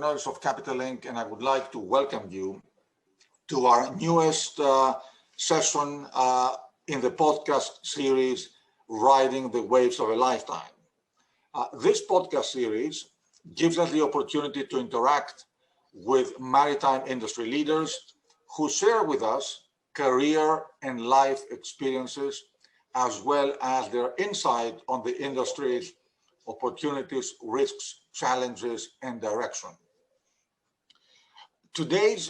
entrepreneurs of Capital Inc., and I would like to welcome you to our newest session in the podcast series, Riding the Waves of a Lifetime. This podcast series gives us the opportunity to interact with maritime industry leaders who share with us career and life experiences, as well as their insight on the industry's opportunities, risks, challenges, and direction. Today's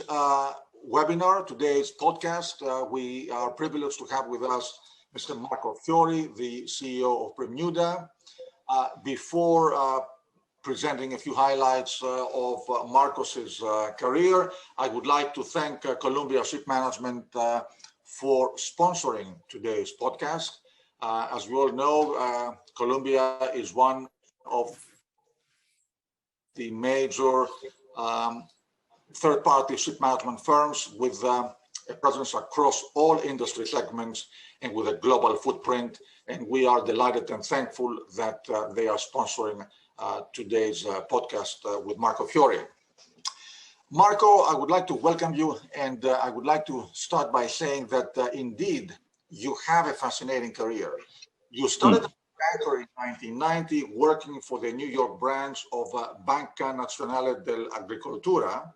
webinar, today's podcast, we are privileged to have with us Mr. Marco Fiori, the CEO of Premuda. Before presenting a few highlights of Marcos's career, I would like to thank Columbia Ship Management for sponsoring today's podcast. As we all know, Columbia is one of the major third-party ship management firms with a presence across all industry segments and with a global footprint. And we are delighted and thankful that they are sponsoring today's podcast with Marco Fiori. Marco, I would like to welcome you, and I would like to start by saying that indeed you have a fascinating career. You started as a banker in 1990, working for the New York branch of Banca Nazionale dell'Agricoltura,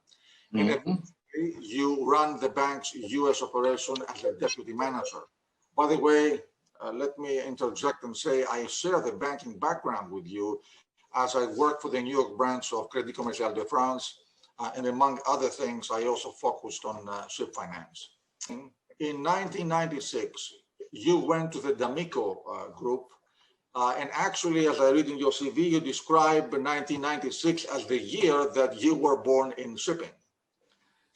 and eventually you run the bank's U.S. operation as a deputy manager. By the way, let me interject and say I share the banking background with you, as I work for the New York branch of Crédit Commercial de France, and among other things, I also focused on ship finance. In 1996, you went to the D'Amico group, and actually, as I read in your CV, you describe 1996 as the year that you were born in shipping.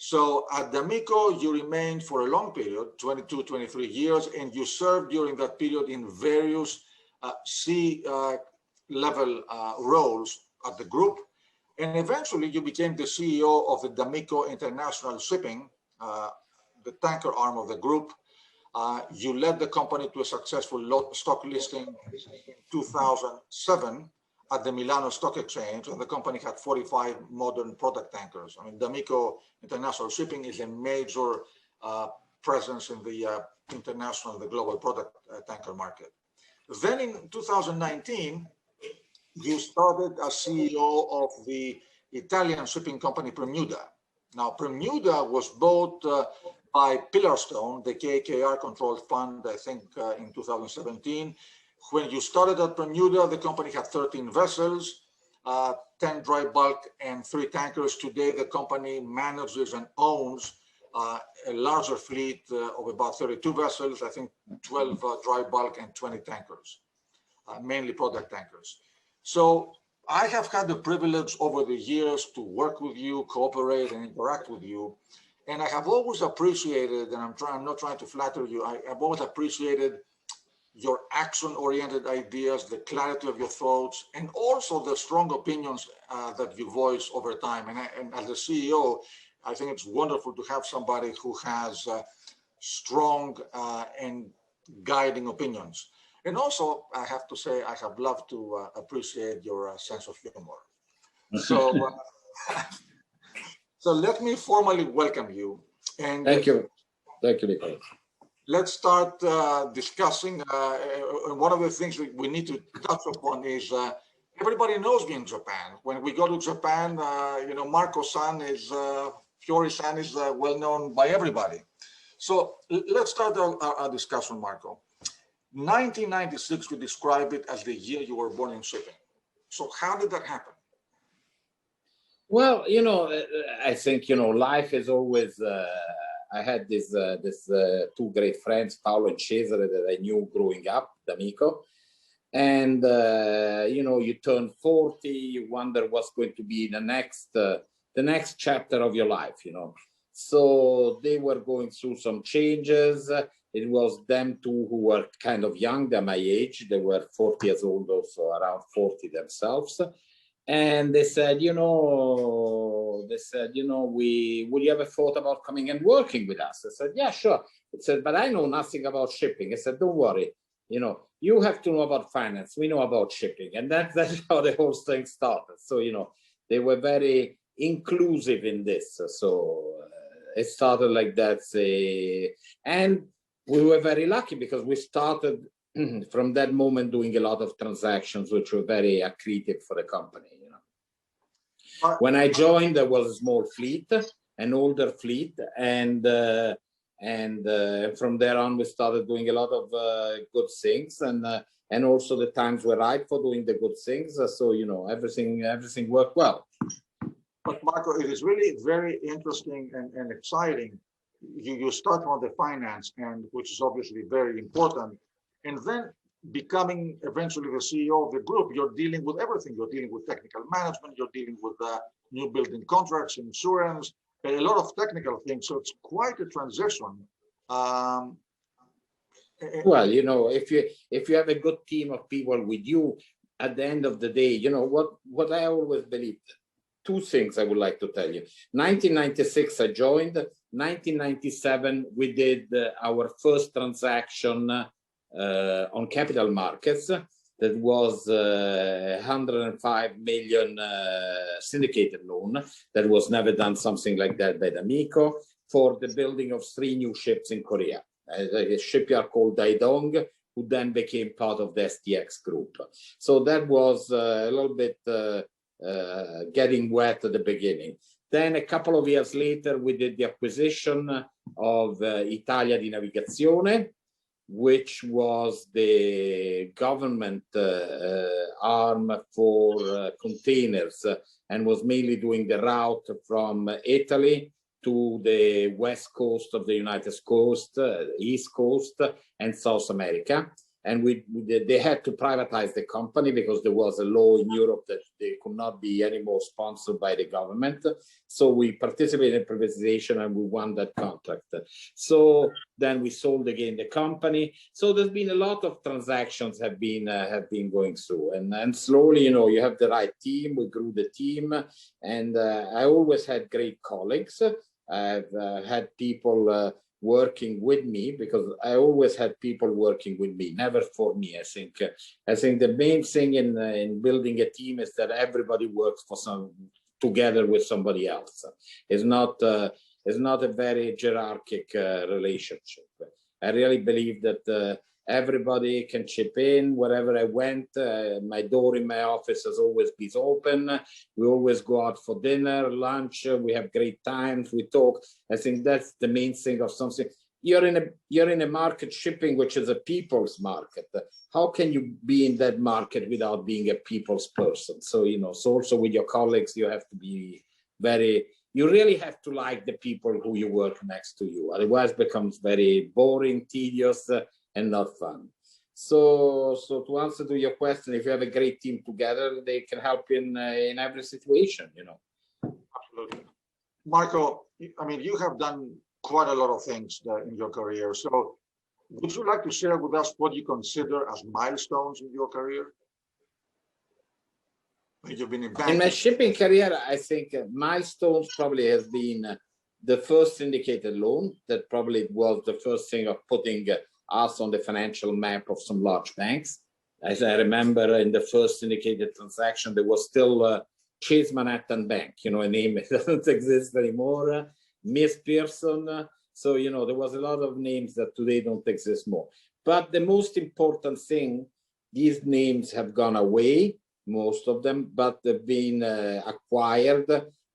So at D'Amico, you remained for a long period, 22, 23 years, and you served during that period in various C-level roles at the group. And eventually, you became the CEO of the D'Amico International Shipping, the tanker arm of the group. You led the company to a successful stock listing in 2007 at the Milano Stock Exchange, and the company had 45 modern product tankers. I mean, D'Amico International Shipping is a major presence in the the global product tanker market. Then in 2019, you started as CEO of the Italian shipping company Premuda. Now, Premuda was bought by Pillarstone, the KKR-controlled fund, I think, in 2017. When you started at Premuda, the company had 13 vessels, 10 dry bulk and 3 tankers. Today, the company manages and owns a larger fleet of about 32 vessels, I think 12 dry bulk and 20 tankers, mainly product tankers. So I have had the privilege over the years to work with you, cooperate, and interact with you. And I have always appreciated, and I'm not trying to flatter you, I've always appreciated your action-oriented ideas, the clarity of your thoughts, and also the strong opinions that you voice over time. And as a CEO, I think it's wonderful to have somebody who has strong and guiding opinions. And also, I have to say, I have loved to appreciate your sense of humor. So, so let me formally welcome you. And thank you, Nicola. Let's start discussing. One of the things that we need to touch upon is everybody knows me in Japan. When we go to Japan, you know, Marco-san is Fiori-san is well known by everybody. So let's start our discussion, Marco. 1996, we describe it as the year you were born in shipping. So how did that happen? Well, you know, I think, you know, life is always, I had these two great friends, Paolo and Cesare, that I knew growing up, D'Amico. And, you know, you turn 40, you wonder what's going to be the next chapter of your life, you know. So they were going through some changes. It was them two who were kind of young, they're my age. They were 40 years old, also around 40 themselves. And they said, you know, will you ever thought about coming and working with us? I said, yeah, sure. It said, but I know nothing about shipping. I said, don't worry. You know, you have to know about finance. We know about shipping. And that's how the whole thing started. So, you know, they were very inclusive in this. So it started like that. And we were very lucky because we started from that moment doing a lot of transactions, which were very accretive for the company. You know, when I joined, there was a small fleet, an older fleet, and from there on, we started doing a lot of good things, and also the times were right for doing the good things. So you know, everything worked well. But Marco, it is really very interesting and exciting. You start on the finance end, which is obviously very important, and then becoming eventually the CEO of the group, you're dealing with everything. You're dealing with technical management, you're dealing with new building contracts, insurance, a lot of technical things. So it's quite a transition. Well, you know, if you have a good team of people with you, at the end of the day, you know, what I always believed. Two things I would like to tell you. 1996, I joined. 1997, we did our first transaction on capital markets. That was 105 million syndicated loan. That was never done something like that by D'Amico for the building of 3 new ships in Korea. A shipyard called Daedong, who then became part of the STX group. So that was a little bit getting wet at the beginning. Then a couple of years later, we did the acquisition of Italia di Navigazione, which was the government arm for containers, and was mainly doing the route from Italy to the west coast of the United States, east coast, and South America. And they had to privatize the company because there was a law in Europe that they could not be anymore sponsored by the government. So we participated in privatization and we won that contract. So then we sold again the company. So there's been a lot of transactions have been going through, and slowly, you know, you have the right team. We grew the team, and I always had great colleagues. I've had people working with me, because I always had people working with me, never for me. I think the main thing in building a team is that everybody works together with somebody else. It's not a very hierarchic relationship. I really believe that everybody can chip in wherever I went. My door in my office has always been open. We always go out for dinner, lunch. We have great times. We talk. I think that's the main thing of something. You're in a market, shipping, which is a people's market. How can you be in that market without being a people's person? So, you know, so also with your colleagues, you have to be you really have to like the people who you work next to you. Otherwise it becomes very boring, tedious, and not fun. So to answer to your question, if you have a great team together, they can help in every situation, you know. Absolutely. Marco, I mean, you have done quite a lot of things in your career. So would you like to share with us what you consider as milestones in your career? You've been in my shipping career, I think milestones probably has been the first syndicated loan. That probably was the first thing of putting us on the financial map of some large banks. As I remember, in the first syndicated transaction, there was still Chase Manhattan Bank, you know, a name that doesn't exist anymore, Miss Pearson. So, you know, there was a lot of names that today don't exist more. But the most important thing, these names have gone away, most of them, but they've been acquired.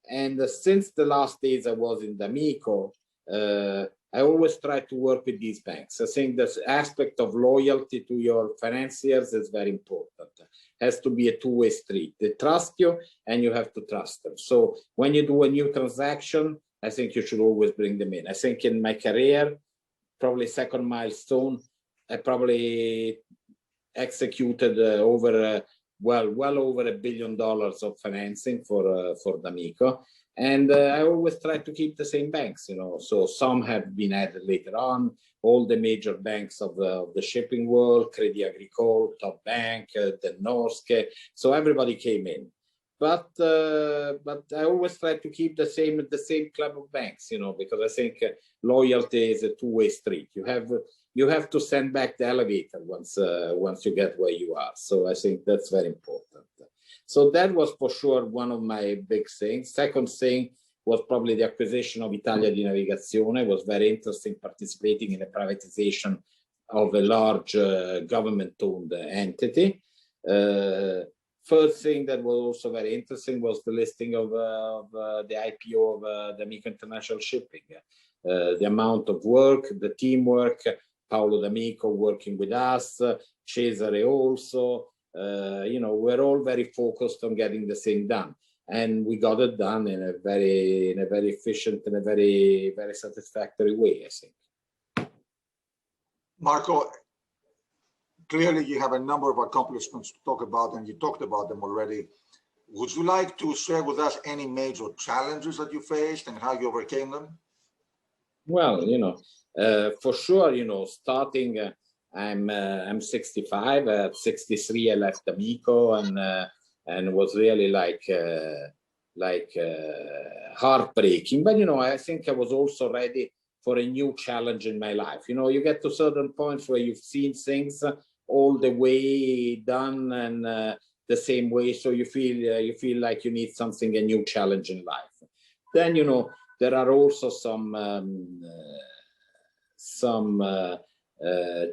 And since the last days I was in D'Amico, I always try to work with these banks. I think this aspect of loyalty to your financiers is very important. It has to be a two-way street. They trust you and you have to trust them. So when you do a new transaction, I think you should always bring them in. I think in my career, probably second milestone, I probably executed well over $1 billion of financing for D'Amico. And I always try to keep the same banks, you know. So some have been added later on. All the major banks of the shipping world, Crédit Agricole, Top Bank, the Norske. So everybody came in. But I always try to keep the same club of banks, you know, because I think loyalty is a two-way street. You have to send back the elevator once you get where you are. So I think that's very important. So that was for sure one of my big things. Second thing was probably the acquisition of Italia di Navigazione. It was very interesting participating in the privatization of a large government-owned entity. First thing that was also very interesting was the listing of the IPO of D'Amico International Shipping. The amount of work, the teamwork, Paolo D'Amico working with us, Cesare also, we're all very focused on getting the thing done. And we got it done in a very efficient and a very satisfactory way, I think. Marco, clearly you have a number of accomplishments to talk about, and you talked about them already. Would you like to share with us any major challenges that you faced and how you overcame them? Well, for sure, starting, I'm 65. At 63, I left Amico, and was really like heartbreaking. But I think I was also ready for a new challenge in my life. You get to certain points where you've seen things all the way done and the same way, so you feel like you need a new challenge in life. Then there are also some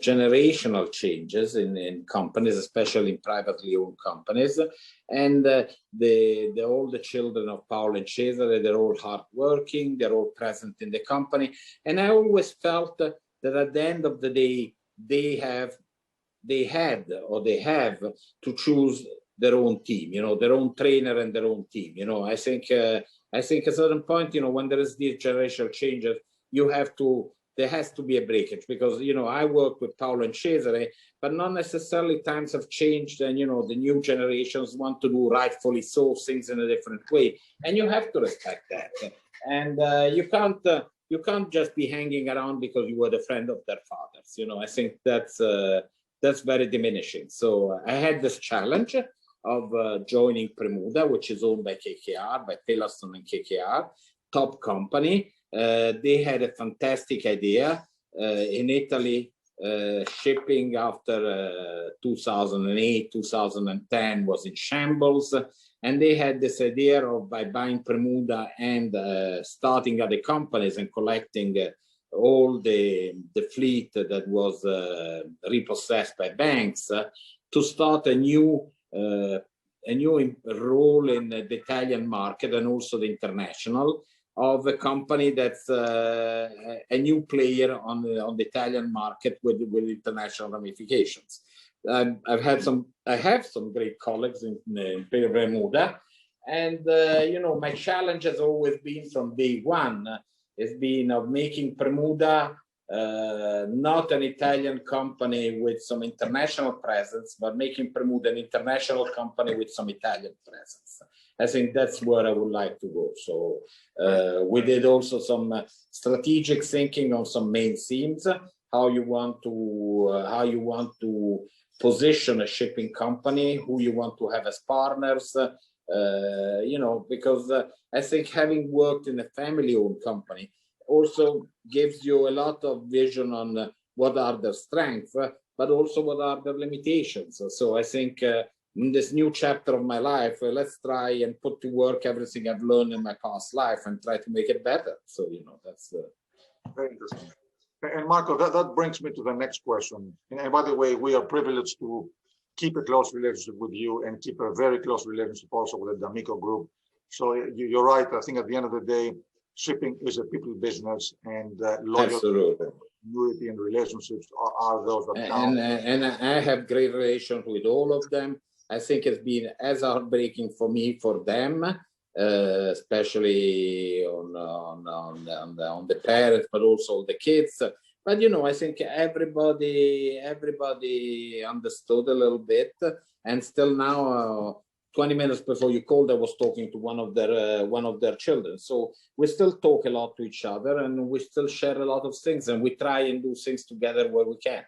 generational changes in companies, especially in privately owned companies, and all the children of Paolo and Cesare, they're all hardworking, they're all present in the company, and I always felt that at the end of the day they have to choose their own team, their own trainer and their own team. I think at a certain point, when there is these generational changes, there has to be a breakage, because I work with Paolo and Cesare, but not necessarily times have changed, and the new generations want to do, rightfully so, things in a different way, and you have to respect that. And you can't just be hanging around because you were the friend of their fathers. I think that's very diminishing. So I had this challenge of joining Premuda, which is owned by KKR, by Pillarstone and KKR, top company. They had a fantastic idea. In Italy, shipping after 2008, 2010 was in shambles. And they had this idea of, by buying Premuda and starting other companies and collecting all the fleet that was repossessed by banks, to start a new role in the Italian market and also the international, of a company that's a new player on the Italian market with international ramifications. I have some great colleagues in Premuda, and my challenge has always been from day one has been of making Premuda not an Italian company with some international presence, but making Premuda an international company with some Italian presence. I think that's where I would like to go. So we did also some strategic thinking on some main themes, how you want to position a shipping company, who you want to have as partners, because I think having worked in a family-owned company also gives you a lot of vision on what are their strengths, but also what are their limitations. So I think in this new chapter of my life, let's try and put to work everything I've learned in my past life and try to make it better. So, that's very interesting. And Marco, that brings me to the next question. And by the way, we are privileged to keep a close relationship with you and keep a very close relationship also with the D'Amico Group. So you're right. I think at the end of the day, shipping is a people business, and loyalty, continuity, and relationships are those that count. And I have great relations with all of them. I think it's been as heartbreaking for me, for them, especially on the parents, but also the kids. But I think everybody understood a little bit, and still now. 20 minutes before you called, I was talking to one of their children. So we still talk a lot to each other, and we still share a lot of things, and we try and do things together where we can.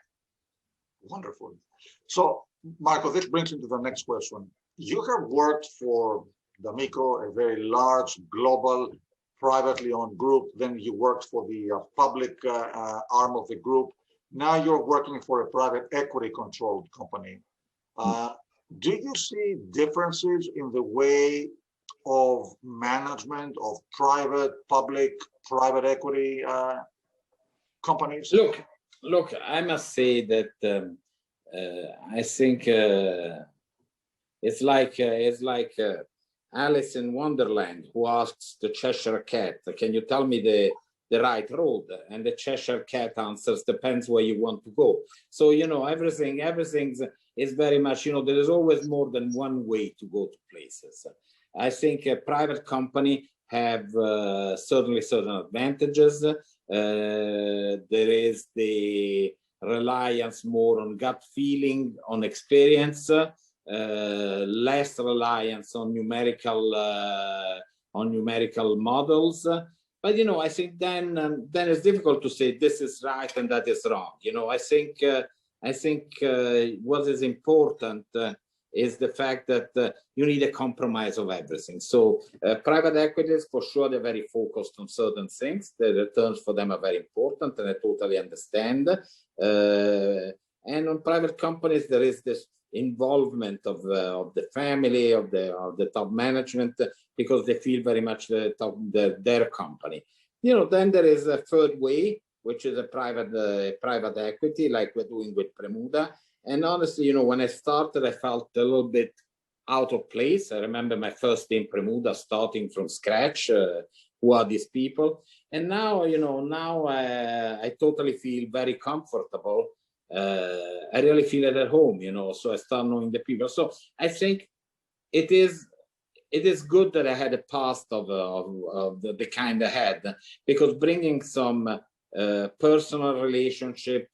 Wonderful. So, Marco, this brings me to the next question. You have worked for D'Amico, a very large, global, privately owned group. Then you worked for the public arm of the group. Now you're working for a private equity controlled company. Do you see differences in the way of management of private equity companies? Look, I must say that I think it's like Alice in Wonderland, who asks the Cheshire Cat, "Can you tell me the right road?" And the Cheshire Cat answers, "Depends where you want to go." So everything is very much, there is always more than one way to go to places. I think a private company have certainly certain advantages. There is the reliance more on gut feeling, on experience, less reliance on numerical models. But I think then it's difficult to say this is right and that is wrong. I think what is important is the fact that you need a compromise of everything. So private equities, for sure, they're very focused on certain things. The returns for them are very important, and I totally understand. And on private companies, there is this involvement of the family, of the top management, because they feel very much their company. Then there is a third way, which is a private equity, like we're doing with Premuda. And honestly, when I started, I felt a little bit out of place. I remember my first day in Premuda, starting from scratch. Who are these people? And now, I totally feel very comfortable. I really feel at home, so I start knowing the people. So I think it is good that I had a past of the kind I had, because bringing some personal relationship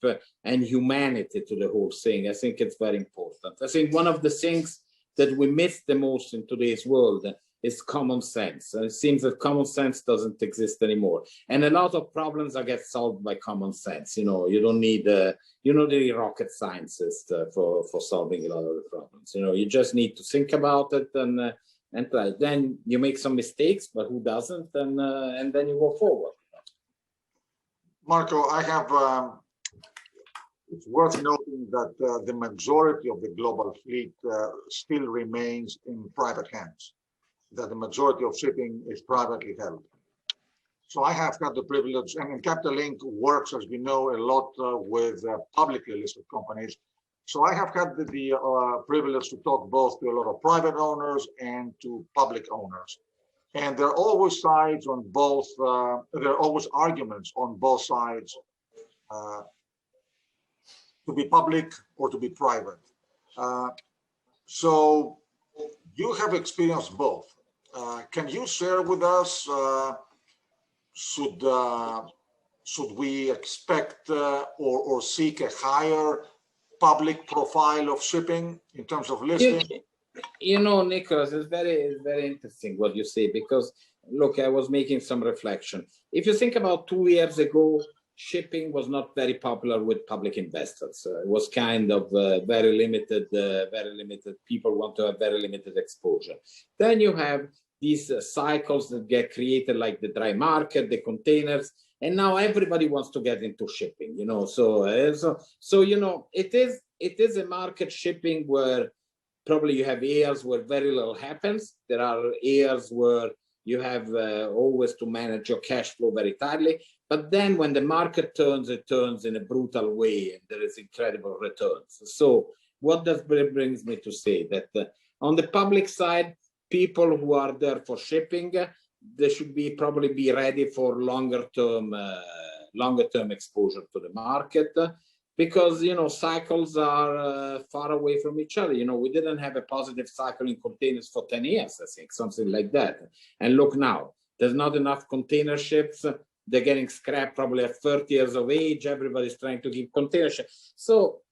and humanity to the whole thing, I think it's very important. I think one of the things that we miss the most in today's world is common sense. And it seems that common sense doesn't exist anymore. And a lot of problems are get solved by common sense. You don't need the rocket scientist for solving a lot of the problems. You just need to think about it and try. Then you make some mistakes, but who doesn't? And then you go forward. Marco, it's worth noting that the majority of the global fleet still remains in private hands, that the majority of shipping is privately held. So I have had the privilege, and Capital Link works, as we know, a lot with publicly listed companies. So I have had the privilege to talk both to a lot of private owners and to public owners. And there are always sides on both, there are always arguments on both sides to be public or to be private. So you have experienced both. Can you share with us, should we expect or seek a higher public profile of shipping in terms of listing? Nicholas, it's very interesting what you say, because look, I was making some reflection. If you think about 2 years ago, shipping was not very popular with public investors. It was kind of very limited. People want to have very limited exposure. Then you have these cycles that get created, like the dry market, the containers, and now everybody wants to get into shipping. So it is a market, shipping, where probably you have years where very little happens. There are years where you have always to manage your cash flow very tightly. But then when the market turns, it turns in a brutal way, and there is incredible returns. So what that brings me to say that on the public side, people who are there for shipping, they should probably be ready for longer term exposure to the market. Because, cycles are far away from each other. We didn't have a positive cycle in containers for 10 years, I think, something like that. And look now, there's not enough container ships. They're getting scrapped probably at 30 years of age. Everybody's trying to keep container ships. So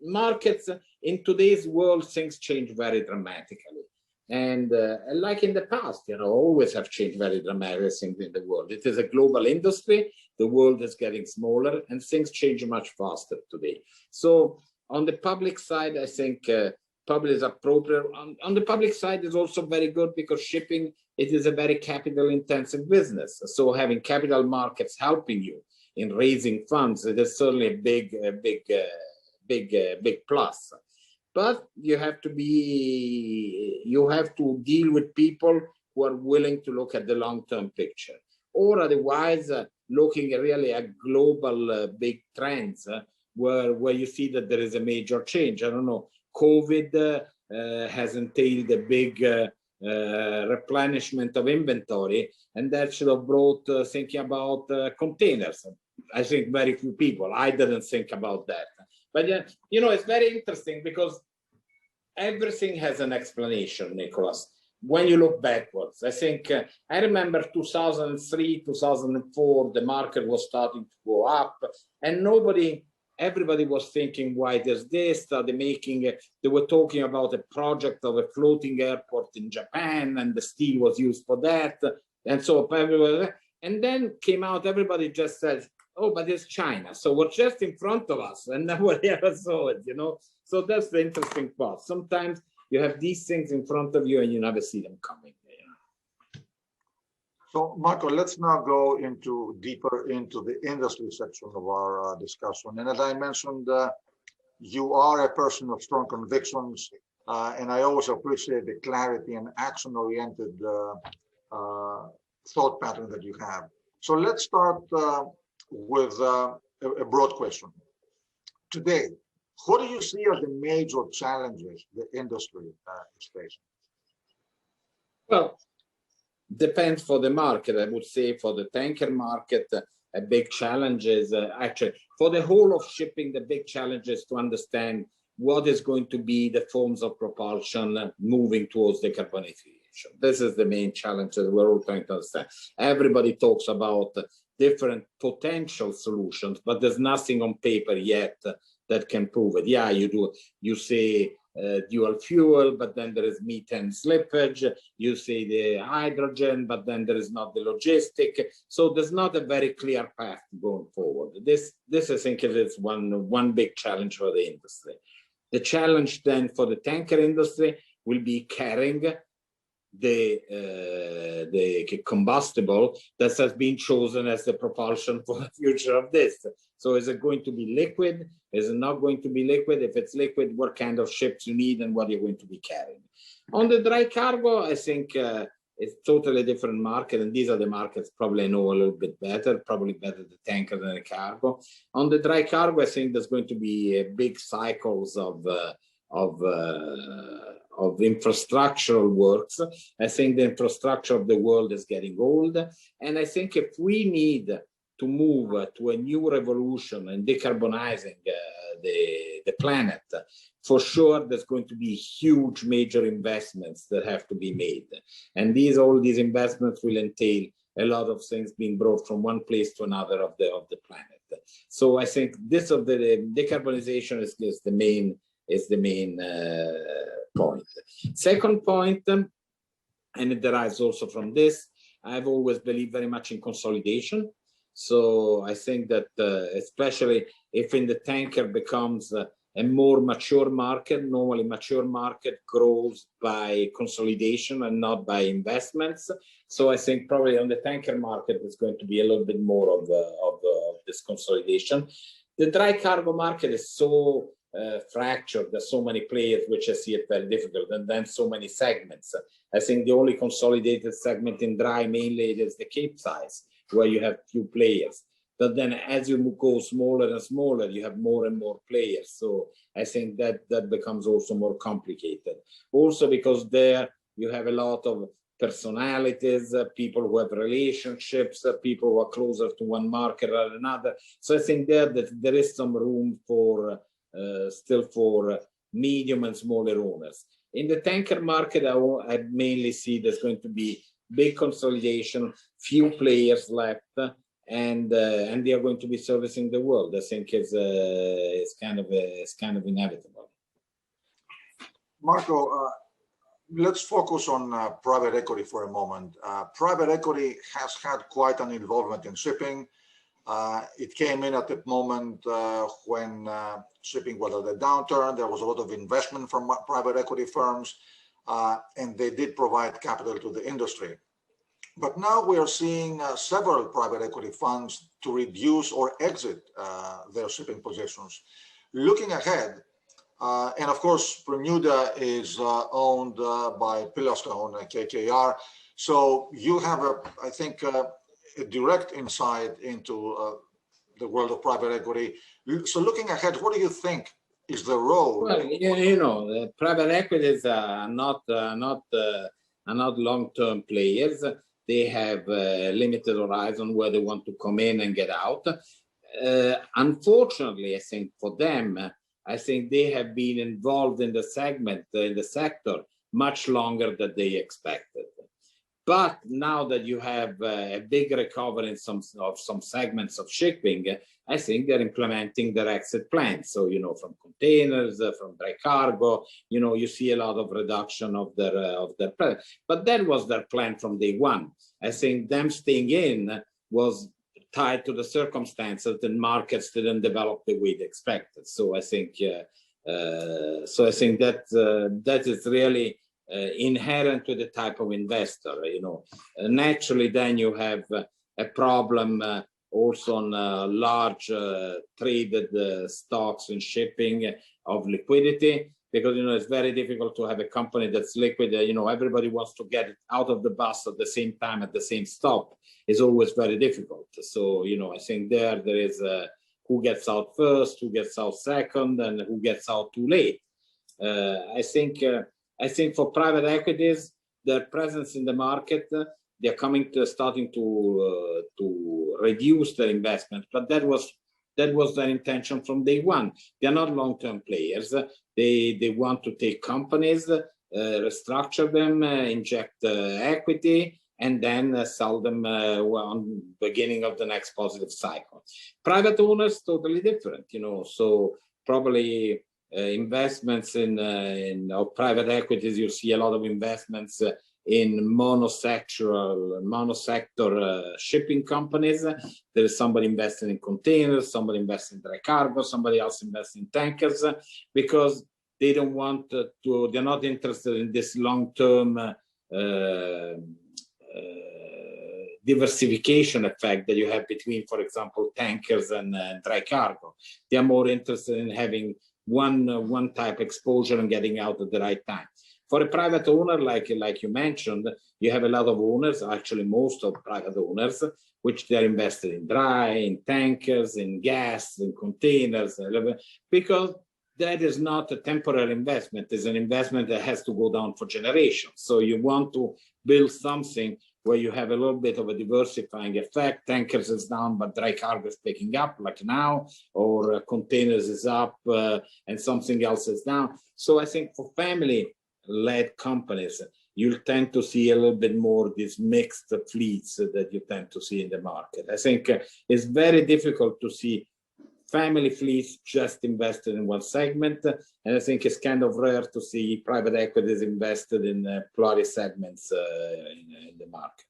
markets in today's world, things change very dramatically. And like in the past, always have changed very dramatically things in the world. It is a global industry. The world is getting smaller, and things change much faster today. So on the public side, I think public is appropriate. On the public side is also very good, because shipping, it is a very capital intensive business. So having capital markets helping you in raising funds, it is certainly a big plus. but you have to deal with people who are willing to look at the long-term picture, or otherwise looking really at global big trends where you see that there is a major change. I don't know, COVID has entailed a big replenishment of inventory, and that should have brought thinking about containers. I think very few people. I didn't think about that. But yeah, you know, it's very interesting because everything has an explanation, Nicholas. When you look backwards, I think I remember 2003, 2004, the market was starting to go up, and everybody was thinking, why does this? They were talking about a project of a floating airport in Japan, and the steel was used for that. And so everybody, and then came out, everybody just said, oh, but it's China. So what's just in front of us, and nobody ever saw it, you know? So that's the interesting part. Sometimes you have these things in front of you and you never see them coming. You know? So, Marco, let's now go deeper into the industry section of our discussion. And as I mentioned, you are a person of strong convictions, and I always appreciate the clarity and action-oriented thought pattern that you have. So let's start with a broad question. Today, what do you see as the major challenges the industry is facing? Well, depends for the market. I would say for the tanker market, a big challenge is actually for the whole of shipping, the big challenge is to understand what is going to be the forms of propulsion moving towards decarbonization. This is the main challenge that we're all trying to understand. Everybody talks about different potential solutions, but there's nothing on paper yet that can prove it. Yeah, you say dual fuel, but then there is methane slippage. You say the hydrogen, but then there is not the logistic. So there's not a very clear path going forward. This I think is one big challenge for the industry. The challenge then for the tanker industry will be carrying the combustible that has been chosen as the propulsion for the future of this. So is it going to be liquid? Is it not going to be liquid? If it's liquid, what kind of ships you need and what you're going to be carrying? On the dry cargo, I think it's totally different market, and these are the markets probably I know a little bit better, probably better the tanker than the cargo. On the dry cargo, I think there's going to be big cycles of infrastructural works. I think the infrastructure of the world is getting old, and I think if we need to move to a new revolution and decarbonizing the planet, for sure there's going to be huge major investments that have to be made, and all these investments will entail a lot of things being brought from one place to another of the planet. So I think this of the decarbonization is the main point. Second point, and it derives also from this, I've always believed very much in consolidation. So I think that especially if in the tanker becomes a more mature market, normally mature market grows by consolidation and not by investments. So I think probably on the tanker market is going to be a little bit more of this consolidation. The dry cargo market is so fractured, there's so many players, which I see it very difficult, and then so many segments. I think the only consolidated segment in dry mainly is the Capesize, where you have few players. But then as you go smaller and smaller, you have more and more players. So I think that becomes also more complicated. Also because there you have a lot of personalities, people who have relationships, people who are closer to one market or another. So I think that there is some room for still for medium and smaller owners. In the tanker market, I mainly see there's going to be big consolidation, few players left, and they are going to be servicing the world. I think is kind of inevitable. Marco, let's focus on private equity for a moment. Private equity has had quite an involvement in shipping. It came in at the moment when shipping was at a downturn. There was a lot of investment from private equity firms, and they did provide capital to the industry. But now we are seeing several private equity funds to reduce or exit their shipping positions. Looking ahead, And of course, Premuda is owned by Pillarstone, KKR. So you have, I think, a direct insight into the world of private equity. So looking ahead, what do you think is the role? Well, you know, the private equities are not long-term players. They have a limited horizon where they want to come in and get out. Unfortunately, I think for them, I think they have been involved in the segment, in the sector, much longer than they expected. But now that you have a big recovery in some segments of shipping, I think they're implementing their exit plans. So, you know, from containers, from dry cargo, you know, you see a lot of reduction of their plan. But that was their plan from day one. I think them staying in was tied to the circumstances that markets didn't develop the way they expected. So I think, that is really inherent to the type of investor. You know, naturally, then you have a problem also on large traded stocks and shipping of liquidity, because, you know, it's very difficult to have a company that's liquid. You know, everybody wants to get it out of the bus at the same time at the same stop. Is always very difficult. So, you know, I think there is who gets out first, who gets out second, and who gets out too late. I think for private equities, their presence in the market, they're starting to reduce their investment, but that was their intention from day one. They're not long-term players. They want to take companies, restructure them, inject equity, and then sell them on beginning of the next positive cycle. Private owners, totally different, you know. So probably investments in private equities, you see a lot of investments in monosector shipping companies. There is somebody investing in containers, somebody investing in dry cargo, somebody else investing in tankers, because they don't want they're not interested in this long-term diversification effect that you have between, for example, tankers and dry cargo. They are more interested in having one type exposure and getting out at the right time. For a private owner, like you mentioned, you have a lot of owners, actually most of private owners, which they're invested in dry, in tankers, in gas, in containers, because that is not a temporary investment. It's an investment that has to go down for generations. So you want to build something where you have a little bit of a diversifying effect. Tankers is down, but dry cargo is picking up, like now, or containers is up and something else is down. So I think for family-led companies, you'll tend to see a little bit more these mixed fleets that you tend to see in the market. I think it's very difficult to see family fleets just invested in one segment, and I think it's kind of rare to see private equities invested in plurality segments in the market,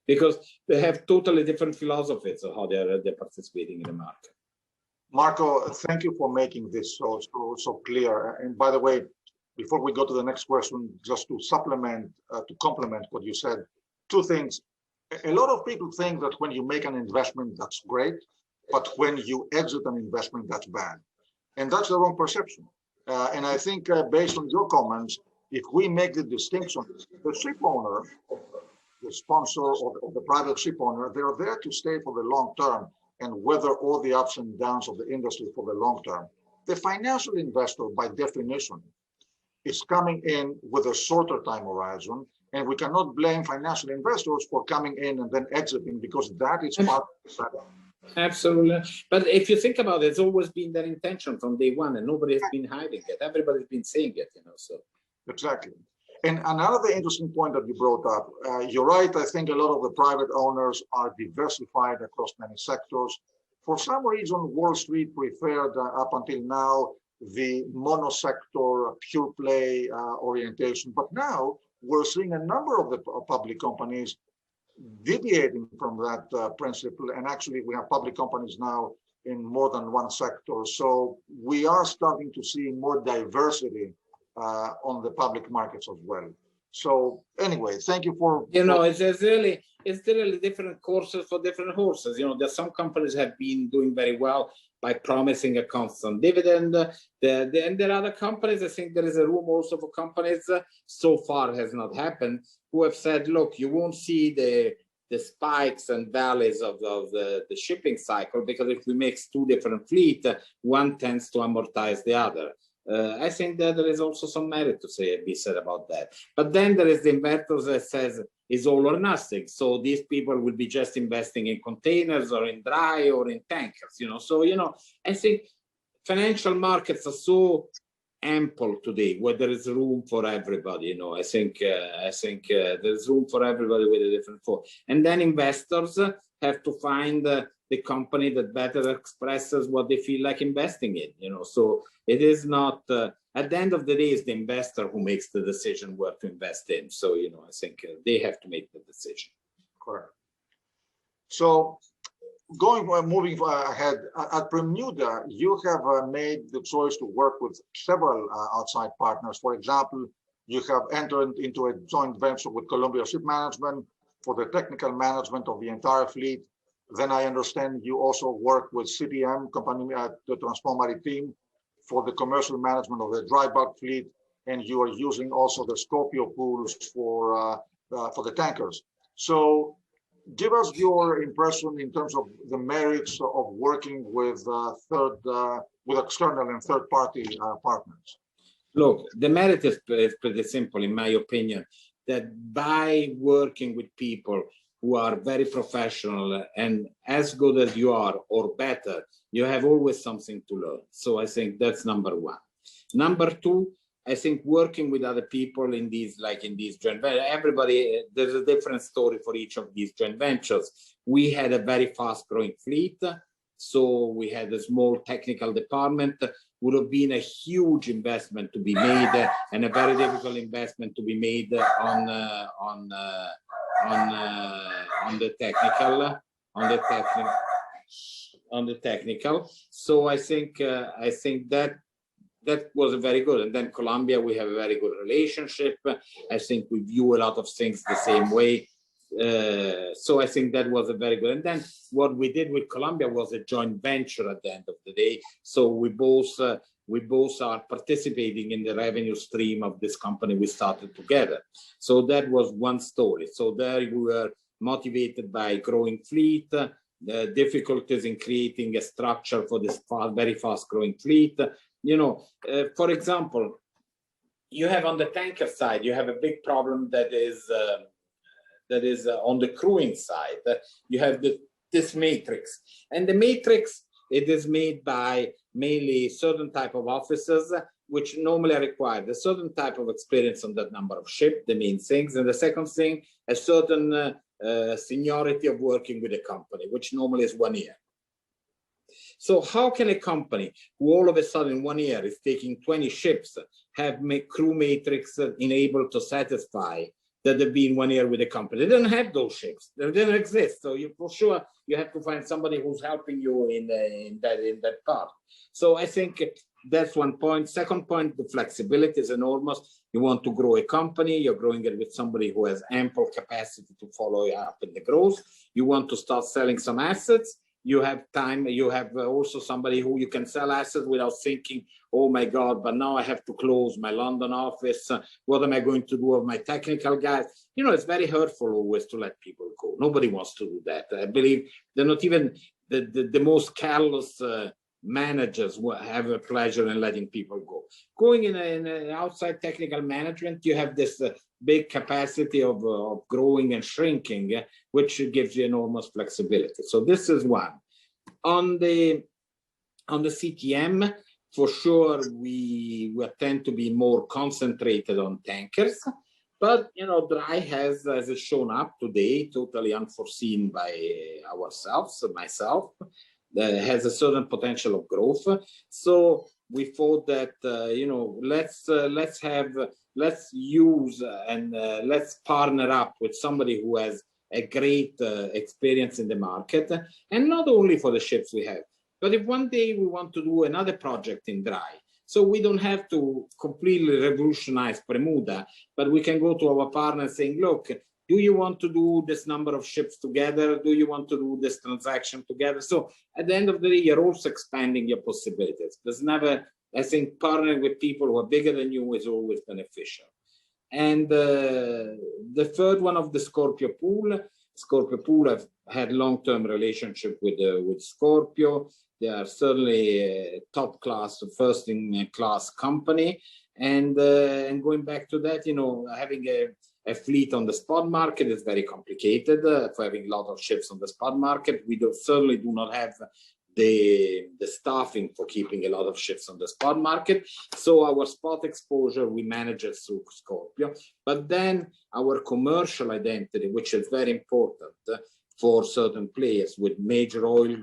because they have totally different philosophies of how they're participating in the market. Marco, thank you for making this so clear. And by the way, before we go to the next question, just to supplement, to complement what you said, two things. A lot of people think that when you make an investment, that's great, but when you exit an investment, that's bad. And that's the wrong perception. And I think based on your comments, if we make the distinction, the ship owner, the sponsor of the private ship owner, they're there to stay for the long term and weather all the ups and downs of the industry for the long term. The financial investor, by definition, is coming in with a shorter time horizon, and we cannot blame financial investors for coming in and then exiting, because that is part of the setup. Absolutely. But if you think about it, it's always been their intention from day one, and nobody has been hiding it. Everybody's been saying it, you know. So exactly. And another interesting point that you brought up, you're right. I think a lot of the private owners are diversified across many sectors. For some reason, Wall Street preferred up until now the monosector pure play orientation. But now we're seeing a number of the public companies deviating from that principle. And actually, we have public companies now in more than one sector. So we are starting to see more diversity on the public markets as well. So anyway, thank you for. It's really different courses for different horses. There's some companies have been doing very well by promising a constant dividend. And there are other companies, I think there is a room also for companies, so far has not happened, who have said, look, you won't see the spikes and valleys of the shipping cycle, because if we mix two different fleets, one tends to amortize the other. I think that there is also some merit to be said about that. But then there is the investors that says it's all or nothing. So these people will be just investing in containers or in dry or in tankers, So, I think financial markets are so ample today where there is room for everybody. I think there's room for everybody with a different form. And then investors have to find the company that better expresses what they feel like investing in. So it is not at the end of the day, it's the investor who makes the decision where to invest in. So I think they have to make the decision. Correct. So moving ahead, at Premuda, you have made the choice to work with several outside partners. For example, you have entered into a joint venture with Columbia Ship Management for the technical management of the entire fleet. Then I understand you also work with CTM, company at the Transport Maritime, for the commercial management of the dry bulk fleet, and you are using also the Scorpio pools for the tankers. So give us your impression in terms of the merits of working with external and third-party partners. Look, the merit is pretty simple, in my opinion, that by working with people who are very professional and as good as you are or better, you have always something to learn. So I think that's number one. Number two, I think working with other people in these joint ventures, there's a different story for each of these joint ventures. We had a very fast growing fleet. So we had a small technical department. Would have been a huge investment to be made and a very difficult investment to be made on the technical. So I think that was very good. And then Colombia, we have a very good relationship. I think we view a lot of things the same way. So I think that was a very good. And then what we did with Colombia was a joint venture at the end of the day. So we both are participating in the revenue stream of this company we started together. So that was one story. So there we were motivated by growing fleet, the difficulties in creating a structure for this very fast growing fleet. For example, you have on the tanker side, you have a big problem that is on the crewing side. You have this matrix, and the matrix, it is made by mainly certain type of officers, which normally require a certain type of experience on that number of ships, the main things. And the second thing, a certain seniority of working with a company, which normally is 1 year. So how can a company who all of a sudden 1 year is taking 20 ships have crew matrix enabled to satisfy that they've been 1 year with a company? They don't have those ships. They don't exist. So for sure you have to find somebody who's helping you in that part. So I think that's one point. Second point, the flexibility is enormous. You want to grow a company, you're growing it with somebody who has ample capacity to follow you up in the growth. You want to start selling some assets. You have time, you have also somebody who you can sell assets without thinking, oh my God, but now I have to close my London office. What am I going to do with my technical guys? It's very hurtful always to let people go. Nobody wants to do that. I believe they're not even the most callous managers have a pleasure in letting people go. Going in outside technical management, you have this big capacity of growing and shrinking, which gives you enormous flexibility. So this is one. On the CTM, for sure, we tend to be more concentrated on tankers, but dry has shown up today, totally unforeseen by myself. Has a certain potential of growth. So we thought that let's use and let's partner up with somebody who has a great experience in the market, and not only for the ships we have, but if one day we want to do another project in dry, So we don't have to completely revolutionize Premuda, but we can go to our partner saying, look, do you want to do this number of ships together? Do you want to do this transaction together? So at the end of the day, you're also expanding your possibilities. There's never, I think, partnering with people who are bigger than you is always beneficial. And the third one of the Scorpio Pool have had long-term relationship with Scorpio. They are certainly a top-class, first-in-class company. And going back to that, you know, having a fleet on the spot market is very complicated. For having a lot of ships on the spot market, we certainly do not have the staffing for keeping a lot of ships on the spot market. So our spot exposure, we manage it through Scorpio. But then our commercial identity, which is very important for certain players with major oil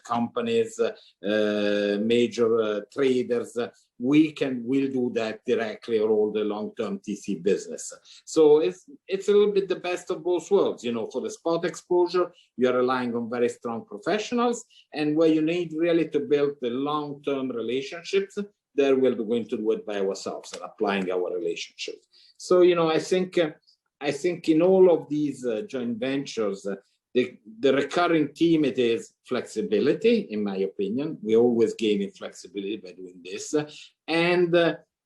companies, major traders, we'll do that directly or all the long-term TC business. So it's a little bit the best of both worlds. You know, for the spot exposure, you're relying on very strong professionals, and where you need really to build the long-term relationships, there we're going to do it by ourselves and applying our relationships. So, you know, I think in all of these joint ventures, the recurring theme, it is flexibility, in my opinion. We always gain flexibility by doing this, and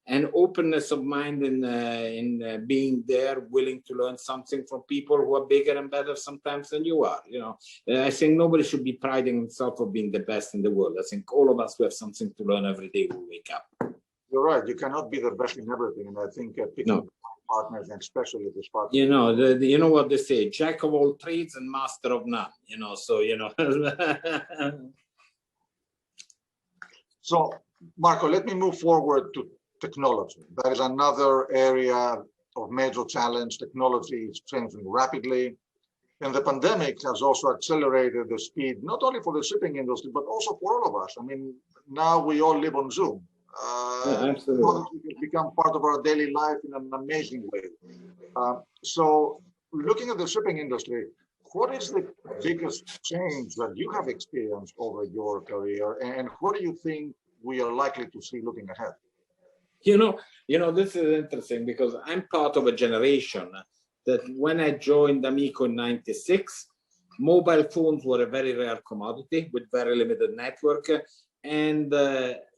an openness of mind in being there, willing to learn something from people who are bigger and better sometimes than you are. You know, I think nobody should be priding himself of being the best in the world. I think all of us have something to learn every day we wake up. You're right. You cannot be the best in everything, and I think picking partners, and especially this partner. You know, you know what they say: jack of all trades and master of none. You know, so you know. So, Marco, let me move forward to technology. That is another area of major challenge. Technology is changing rapidly, and the pandemic has also accelerated the speed, not only for the shipping industry, but also for all of us. I mean, now we all live on Zoom. Absolutely. It has become part of our daily life in an amazing way. So looking at the shipping industry, what is the biggest change that you have experienced over your career, and what do you think we are likely to see looking ahead? You know, this is interesting because I'm part of a generation that when I joined Amico in '96, mobile phones were a very rare commodity with very limited network. And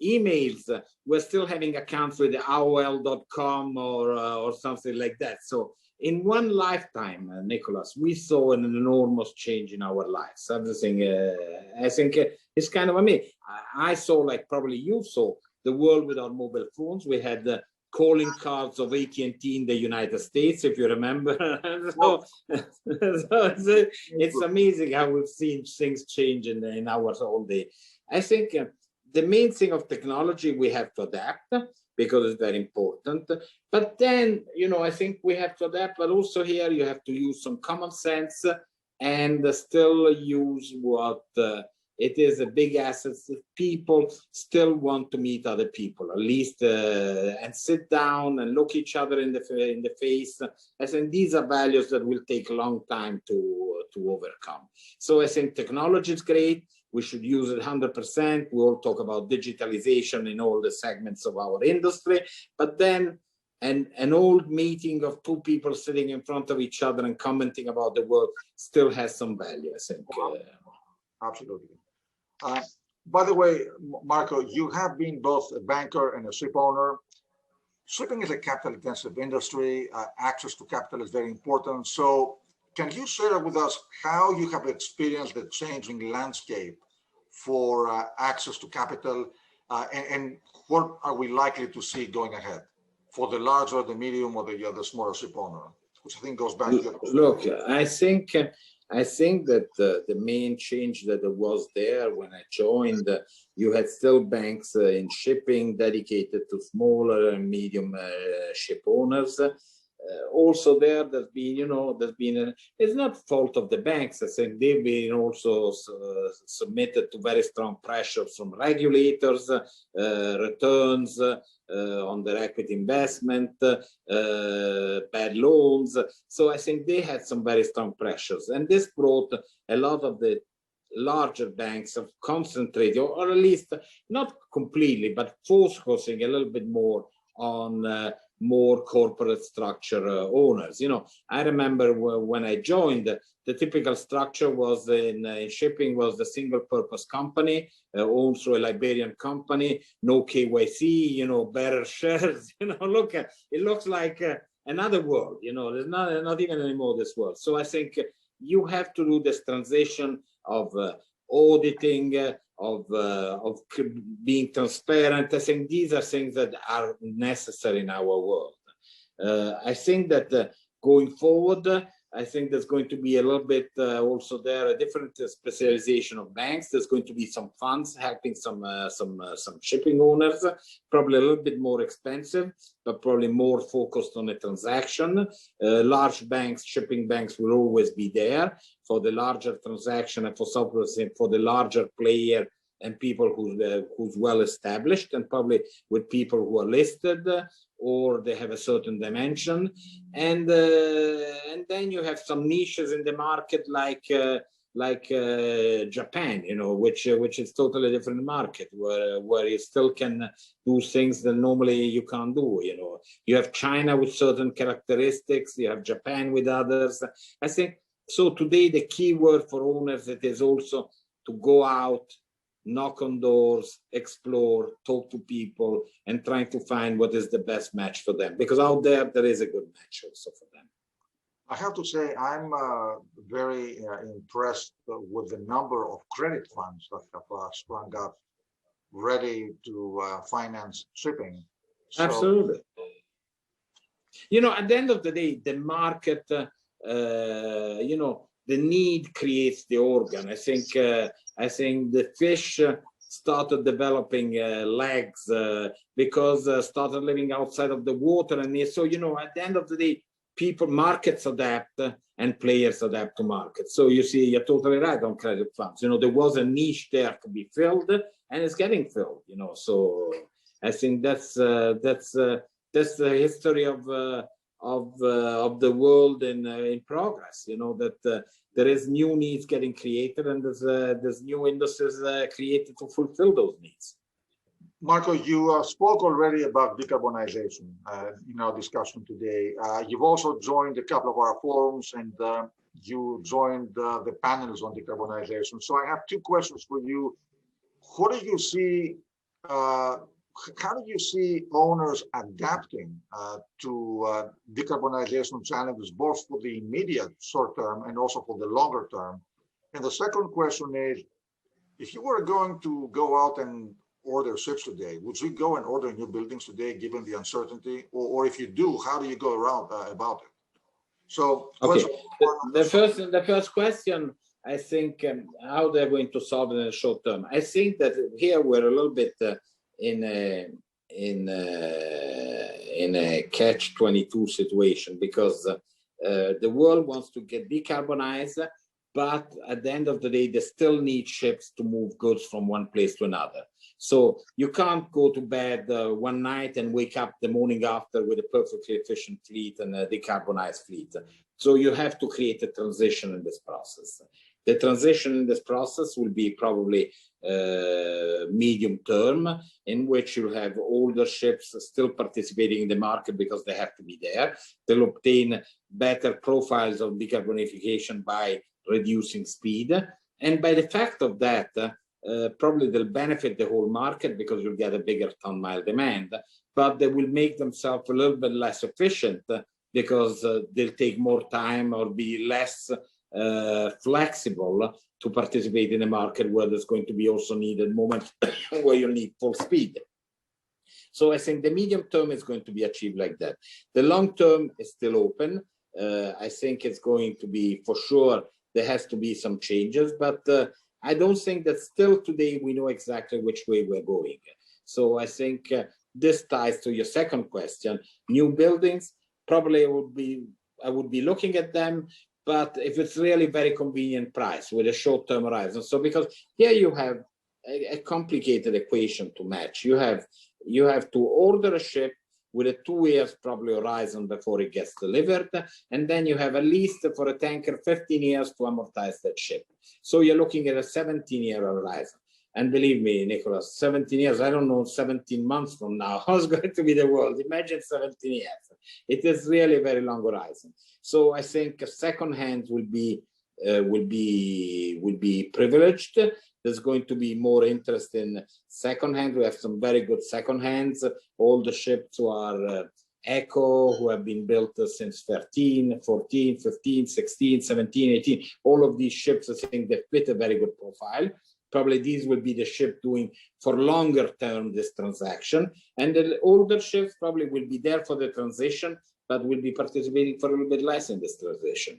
emails, we're still having accounts with AOL.com or something like that. So in one lifetime, Nicholas, we saw an enormous change in our lives. Everything, I think it's kind of amazing. I saw, like probably you saw, the world without mobile phones. We had the calling cards of AT&T in the United States, if you remember. So it's amazing how we've seen things change in our whole day. I think the main thing of technology, we have to adapt because it's very important. But then, you know, I think we have to adapt, but also here you have to use some common sense and still use what it is a big asset. People still want to meet other people, at least, and sit down and look each other in the face. I think these are values that will take a long time to overcome. So I think technology is great. We should use it 100%. We all talk about digitalization in all the segments of our industry, but then an old meeting of two people sitting in front of each other and commenting about the world still has some value, I think. Absolutely. By the way, Marco, you have been both a banker and a ship owner. Shipping is a capital-intensive industry. Access to capital is very important. So can you share with us how you have experienced the changing landscape for access to capital, and what are we likely to see going ahead for the larger, the medium, or the smaller ship owner, which I think goes back to look, I think that the main change that was there when I joined, you had still banks in shipping dedicated to smaller and medium ship owners. Also there's been, it's not fault of the banks. I think they've been also submitted to very strong pressure from regulators, returns on their equity investment, bad loans. So I think they had some very strong pressures, and this brought a lot of the larger banks have concentrated, or at least not completely, but focusing a little bit more on more corporate structure owners. You know, I remember when I joined, the typical structure was in shipping was the single purpose company, owned through a Liberian company, no KYC, you know, bearer shares, you know, it looks like another world, you know, there's not even anymore this world. So I think you have to do this transition of auditing, of being transparent. I think these are things that are necessary in our world. I think that going forward, I think there's going to be a little bit also there a different specialization of banks. There's going to be some funds helping some shipping owners, probably a little bit more expensive, but probably more focused on a transaction. Large banks, shipping banks will always be there for the larger transaction and for the larger player and people who's well established, and probably with people who are listed or they have a certain dimension, and then you have some niches in the market like Japan, you know, which is totally different market where you still can do things that normally you can't do. You know, you have China with certain characteristics, you have Japan with others. I think so. Today, the key word for owners, it is also to go out, knock on doors, explore, talk to people, and trying to find what is the best match for them. Because out there is a good match also for them. I have to say, I'm very impressed with the number of credit funds that have sprung up, ready to finance shipping. So, absolutely. You know, at the end of the day, the market, you know, the need creates the organ. I think the fish started developing legs because started living outside of the water, and so, you know, at the end of the day, markets adapt and players adapt to markets. So you see, you're totally right on credit funds. You know, there was a niche there to be filled, and it's getting filled. You know, so I think that's the history of the world in progress. You know, that there is new needs getting created, and there's new industries created to fulfill those needs. Marco, you spoke already about decarbonization in our discussion today. You've also joined a couple of our forums, and you joined the panels on decarbonization. So I have two questions for you. What do you see? How do you see owners adapting to decarbonization challenges, both for the immediate short term and also for the longer term? And the second question is, if you were going to go out and order ships today, would you go and order new buildings today, given the uncertainty? Or if you do, how do you go around about it? So, okay, the first question, I think, how they're going to solve it in the short term. I think that here we're a little bit in a catch-22 situation, because the world wants to get decarbonized, but at the end of the day, they still need ships to move goods from one place to another. So you can't go to bed one night and wake up the morning after with a perfectly efficient fleet and a decarbonized fleet. So you have to create a transition in this process. The transition in this process will be probably medium term, in which you'll have older ships still participating in the market because they have to be there. They'll obtain better profiles of decarbonification by reducing speed. And by the fact of that, probably they'll benefit the whole market because you'll get a bigger ton-mile demand, but they will make themselves a little bit less efficient because they'll take more time or be less flexible to participate in a market where there's going to be also needed moments where you need full speed. So I think the medium term is going to be achieved like that. The long term is still open. I think it's going to be, for sure, there has to be some changes, but I don't think that still today we know exactly which way we're going. So I think this ties to your second question. New buildings, probably I would be looking at them, but if it's really very convenient price with a short-term horizon. So because here you have a complicated equation to match. You have to order a ship, with a 2 years probably horizon before it gets delivered. And then you have at least for a tanker 15 years to amortize that ship. So you're looking at a 17-year horizon. And believe me, Nicholas, 17 years, I don't know, 17 months from now, how's going to be the world? Imagine 17 years. It is really a very long horizon. So I think second hand will be privileged. There's going to be more interest in second hand. We have some very good second hands. All the ships who are eco, who have been built since 13, 14, 15, 16, 17, 18. All of these ships, I think they fit a very good profile. Probably these will be the ship doing for longer term this transaction. And the older ships probably will be there for the transition, but will be participating for a little bit less in this transition.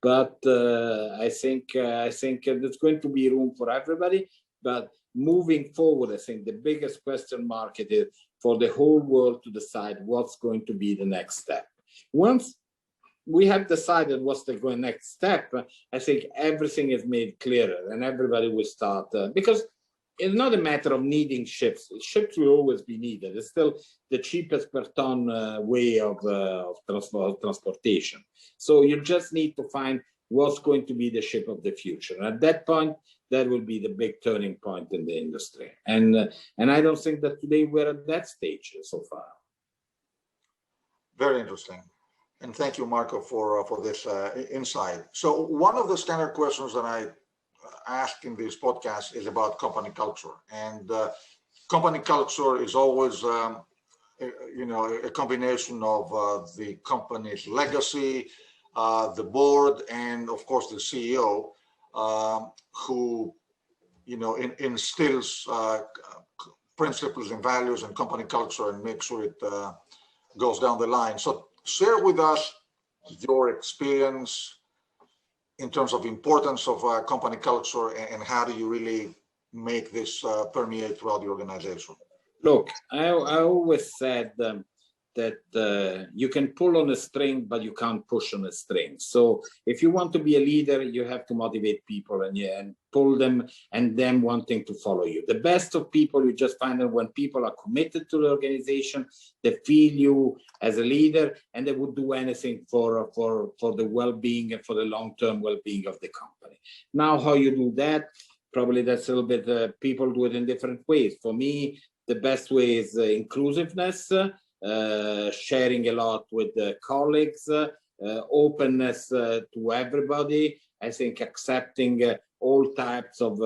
But I think there's going to be room for everybody. But moving forward, I think the biggest question mark is for the whole world to decide what's going to be the next step. Once we have decided what's the next step, I think everything is made clearer and everybody will start, because it's not a matter of needing ships. Ships will always be needed. It's still the cheapest per ton way of transportation. So you just need to find what's going to be the ship of the future. And at that point, that will be the big turning point in the industry. And I don't think that today we're at that stage so far. Very interesting. And thank you, Marco, for this insight. So one of the standard questions that I ask in this podcast is about company culture. And company culture is always, you know, a combination of the company's legacy, the board, and of course the CEO, who, you know, instills principles and values and company culture and makes sure it goes down the line. So share with us your experience in terms of importance of company culture and how do you really make this permeate throughout the organization? Look, I always said that you can pull on a string, but you can't push on a string. So if you want to be a leader, you have to motivate people and pull them and them wanting to follow you. The best of people, you just find out when people are committed to the organization, they feel you as a leader, and they would do anything for the well-being and for the long-term well-being of the company. Now, how you do that, probably that's a little bit, people do it in different ways. For me, the best way is inclusiveness, sharing a lot with the colleagues, openness to everybody. I think accepting all types of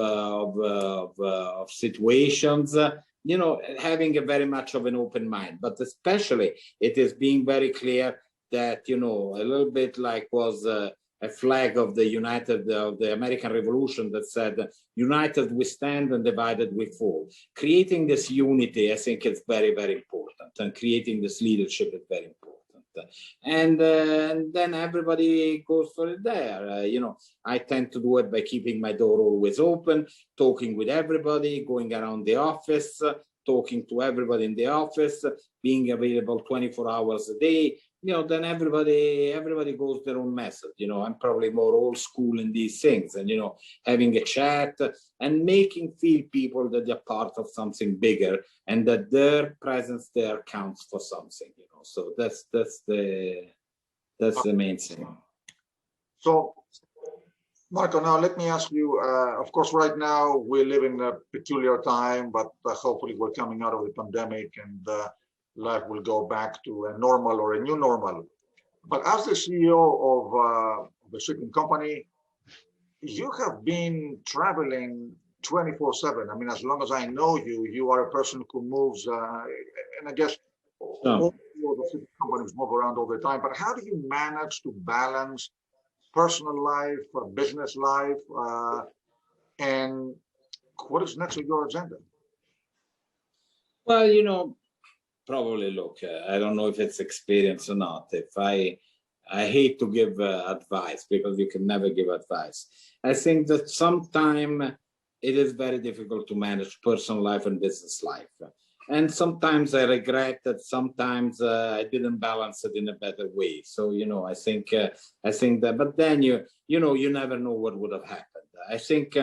situations, you know, having a very much of an open mind, but especially it is being very clear that, you know, a little bit like was a flag of the the American Revolution that said, united we stand and divided we fall. Creating this unity, I think it's very, very important, and creating this leadership is very important. And then everybody goes for it there. You know, I tend to do it by keeping my door always open, talking with everybody, going around the office, talking to everybody in the office, being available 24 hours a day. You know, then everybody goes their own method. You know, I'm probably more old school in these things, and, you know, having a chat and making feel people that they're part of something bigger and that their presence there counts for something, you know. So that's the main thing. So, Marco, now let me ask you, of course, right now we live in a peculiar time, but hopefully we're coming out of the pandemic and life will go back to a normal or a new normal. But as the CEO of the shipping company, you have been traveling 24/7. I mean, as long as I know you, you are a person who moves, and I guess all the shipping companies move around all the time. But how do you manage to balance personal life, business life, and what is next on your agenda? Well, you know, probably, look, I don't know if it's experience or not. If I hate to give advice because you can never give advice. I think that sometimes it is very difficult to manage personal life and business life. And sometimes I regret that sometimes I didn't balance it in a better way. So, you know, I think that, but then you know, you never know what would have happened. I think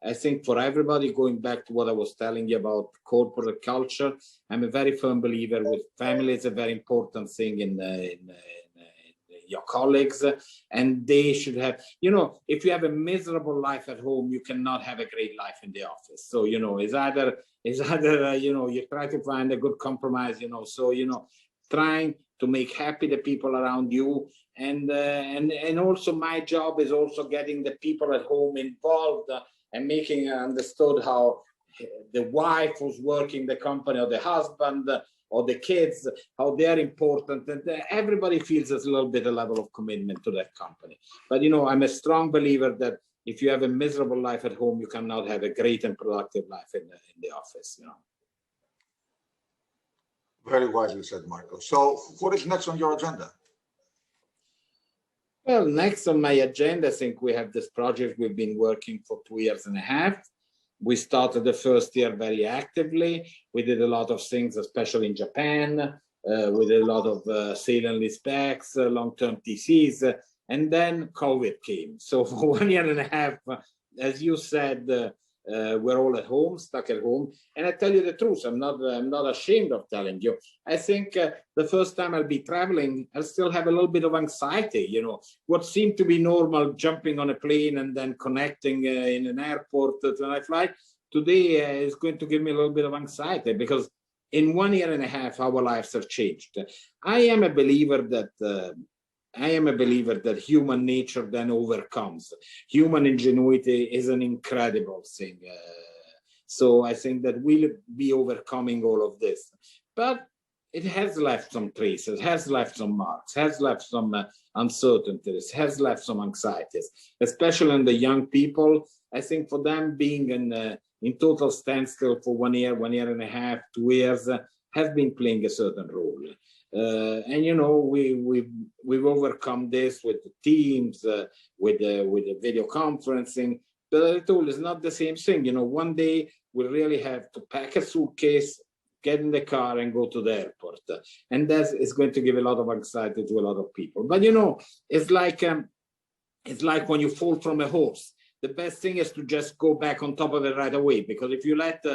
I think for everybody, going back to what I was telling you about corporate culture, I'm a very firm believer with family is a very important thing in your colleagues, and they should have, you know, if you have a miserable life at home, you cannot have a great life in the office. So, you know, it's either you know, you try to find a good compromise, you know, so, you know, trying to make happy the people around you. And also my job is also getting the people at home involved and making understood how the wife who's working the company, or the husband, or the kids, how they're important, and everybody feels there's a little bit of level of commitment to that company. But, you know, I'm a strong believer that if you have a miserable life at home, you cannot have a great and productive life in the office, you know. Very wisely said, Marco. So what is next on your agenda? Well, next on my agenda, I think we have this project we've been working for 2.5 years. We started the first year very actively. We did a lot of things, especially in Japan. We did a lot of sale and leasebacks, long-term TCs, and then COVID came. So for 1.5 years, as you said, we're all at home, stuck at home. And I tell you the truth, I'm not ashamed of telling you. I think the first time I'll be traveling, I'll still have a little bit of anxiety. You know, what seemed to be normal, jumping on a plane and then connecting in an airport to a flight, today is going to give me a little bit of anxiety, because in 1.5 years, our lives have changed. I am a believer that human nature then overcomes. Human ingenuity is an incredible thing. So I think that we'll be overcoming all of this. But it has left some traces, has left some marks, has left some uncertainties, has left some anxieties, especially in the young people. I think for them being in total standstill for 1 year, 1.5 years, 2 years, has been playing a certain role. And you know, we've overcome this with the teams, with the video conferencing. But I told you, it's not the same thing. You know, one day we really have to pack a suitcase, get in the car, and go to the airport, and that is going to give a lot of anxiety to a lot of people. But you know, it's like when you fall from a horse. The best thing is to just go back on top of it right away, because if you let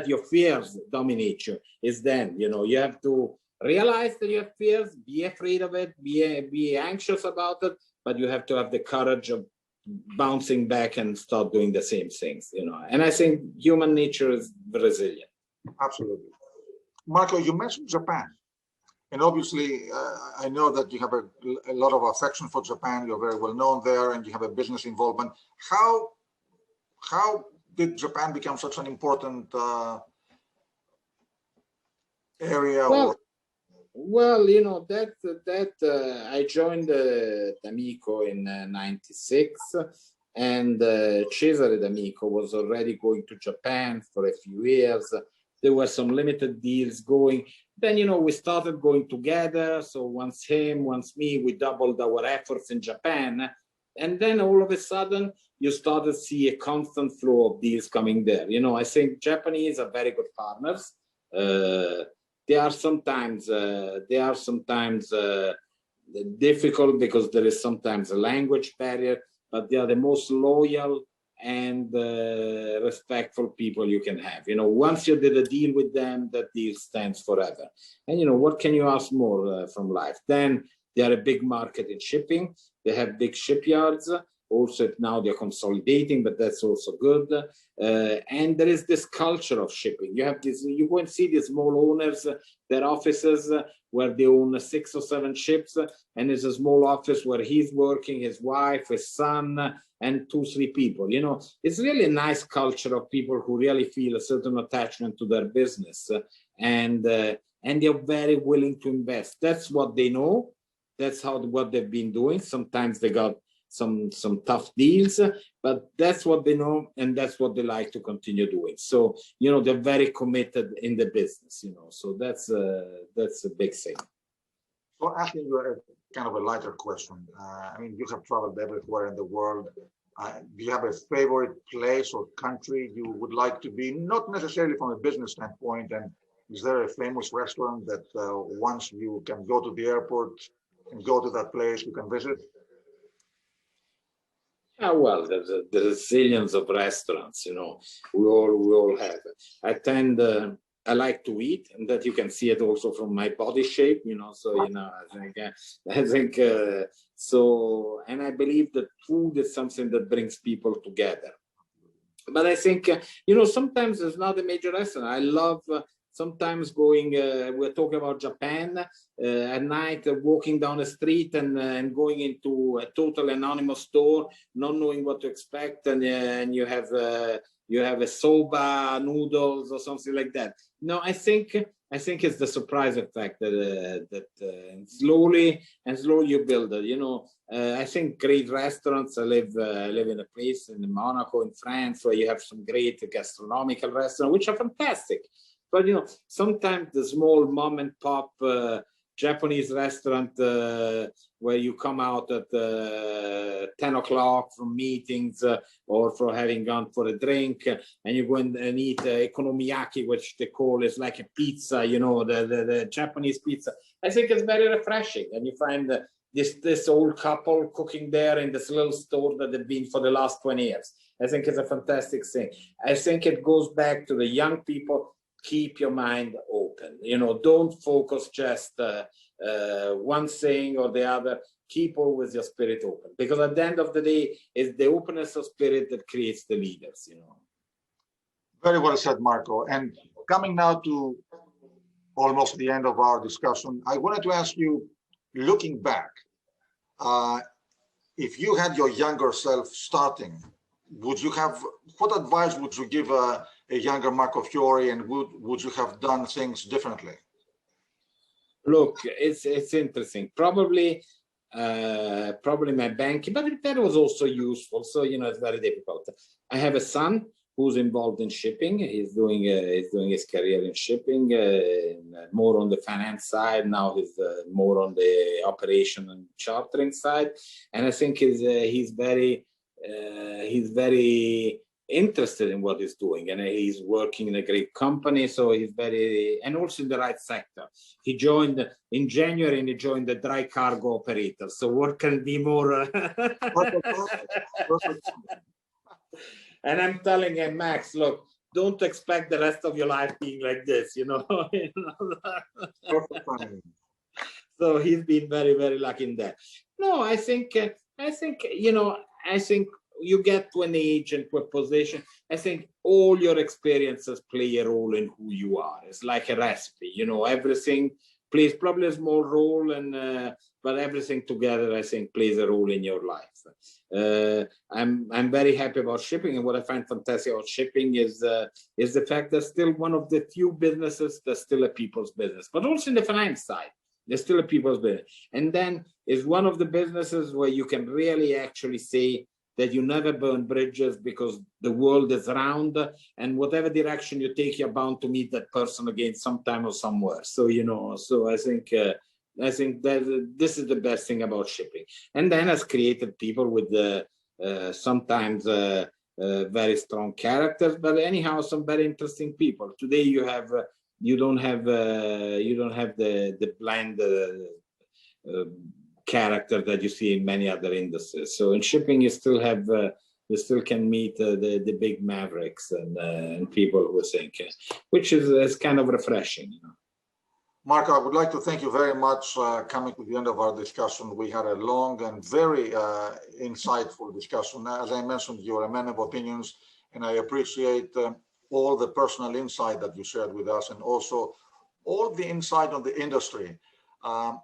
your fears dominate you, it's then, you know, you have to realize that you have fears, be afraid of it, be anxious about it, but you have to have the courage of bouncing back and start doing the same things, you know. And I think human nature is resilient. Absolutely. Marco, you mentioned Japan. And obviously, I know that you have a lot of affection for Japan. You're very well known there, and you have a business involvement. How did Japan become such an important area? Well, you know, I joined D'Amico in '96, and Cesare D'Amico was already going to Japan for a few years. There were some limited deals going. Then, you know, we started going together. So once him, once me, we doubled our efforts in Japan. And then all of a sudden, you started to see a constant flow of deals coming there. You know, I think Japanese are very good partners. They are sometimes difficult because there is sometimes a language barrier, but they are the most loyal and respectful people you can have. You know, once you did a deal with them, that deal stands forever. And you know, what can you ask more from life? Then they are a big market in shipping. They have big shipyards. Also now they're consolidating, but that's also good. And there is this culture of shipping. You have this, you go and see these small owners, their offices where they own 6 or 7 ships, and there's a small office where he's working, his wife, his son, and 2, 3 people. You know, it's really a nice culture of people who really feel a certain attachment to their business, and they're very willing to invest. That's what they know. That's what they've been doing. Sometimes they got some tough deals, but that's what they know, and that's what they like to continue doing. So, you know, they're very committed in the business, you know, so that's a big thing. So asking you a kind of a lighter question. I mean, you have traveled everywhere in the world. Do you have a favorite place or country you would like to be, not necessarily from a business standpoint? And is there a famous restaurant that once you can go to the airport and go to that place, you can visit? Yeah, well, there's zillions of restaurants, you know, we all have. I like to eat, and that you can see it also from my body shape, you know, so, you know, I think, so, and I believe that food is something that brings people together. But I think, you know, sometimes it's not a major restaurant. I love sometimes going, we're talking about Japan, at night, walking down the street and going into a total anonymous store, not knowing what to expect, and you have a soba noodles or something like that. No, I think it's the surprise effect that slowly you build it. You know, I think great restaurants. I live in a place in Monaco, in France, where you have some great gastronomical restaurants, which are fantastic. But you know, sometimes the small mom and pop Japanese restaurant where you come out at 10 o'clock from meetings or for having gone for a drink, and you go and eat okonomiyaki, which they call is like a pizza, you know, the Japanese pizza. I think it's very refreshing, and you find this old couple cooking there in this little store that they've been for the last 20 years. I think it's a fantastic thing. I think it goes back to the young people. Keep your mind open, you know, don't focus just one thing or the other. Keep always your spirit open, because at the end of the day, it's the openness of spirit that creates the leaders, you know. Very well said, Marco. And coming now to almost the end of our discussion, I wanted to ask you, looking back, if you had your younger self starting, what advice would you give a younger Marco Fiori, and would you have done things differently? Look, it's interesting. Probably my banking, but that was also useful. So, you know, it's very difficult. I have a son who's involved in shipping. He's doing his career in shipping, more on the finance side. Now he's more on the operation and chartering side. And I think he's very interested in what he's doing, and he's working in a great company, so he's and also in the right sector. He joined in January, and he joined the dry cargo operator, so what can be more and I'm telling him, Max, look, don't expect the rest of your life being like this, you know. So he's been very, very lucky in that. No, I think you know, I think you get to an age and to a position, I think all your experiences play a role in who you are. It's like a recipe, you know, everything plays probably a small role, and but everything together, I think, plays a role in your life. I'm very happy about shipping, and what I find fantastic about shipping is the fact that still one of the few businesses that's still a people's business, but also in the finance side, there's still a people's business. And then is one of the businesses where you can really actually say that you never burn bridges, because the world is round, and whatever direction you take, you're bound to meet that person again sometime or somewhere. So, you know, so I think that this is the best thing about shipping. And then has created people with sometimes very strong characters, but anyhow, some very interesting people. Today you don't have the bland character that you see in many other industries. So in shipping, you still can meet the big mavericks and people who think, which is kind of refreshing, you know. Marco, I would like to thank you very much coming to the end of our discussion. We had a long and very insightful discussion. As I mentioned, you're a man of opinions, and I appreciate all the personal insight that you shared with us, and also all the insight on the industry. I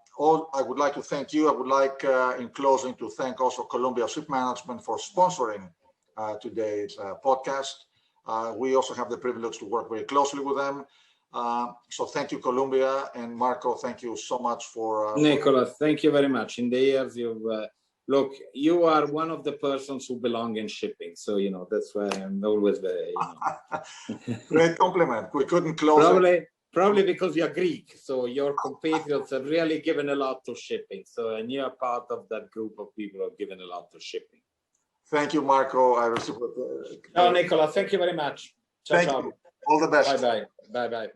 would like to thank you. I would like, in closing, to thank also Columbia Ship Management for sponsoring today's podcast. We also have the privilege to work very closely with them. So thank you, Columbia, and Marco, thank you so much for... Nicolas, thank you very much. In the years you've... look, you are one of the persons who belong in shipping. So, you know, that's why I'm always very... You know. Great compliment. We couldn't close Probably because you're Greek, so your compatriots have really given a lot to shipping. So, and you're part of that group of people who have given a lot to shipping. Thank you, Marco. I reciprocate. No, Nicola, thank you very much. Ciao, thank you. All the best. Bye-bye. Bye-bye.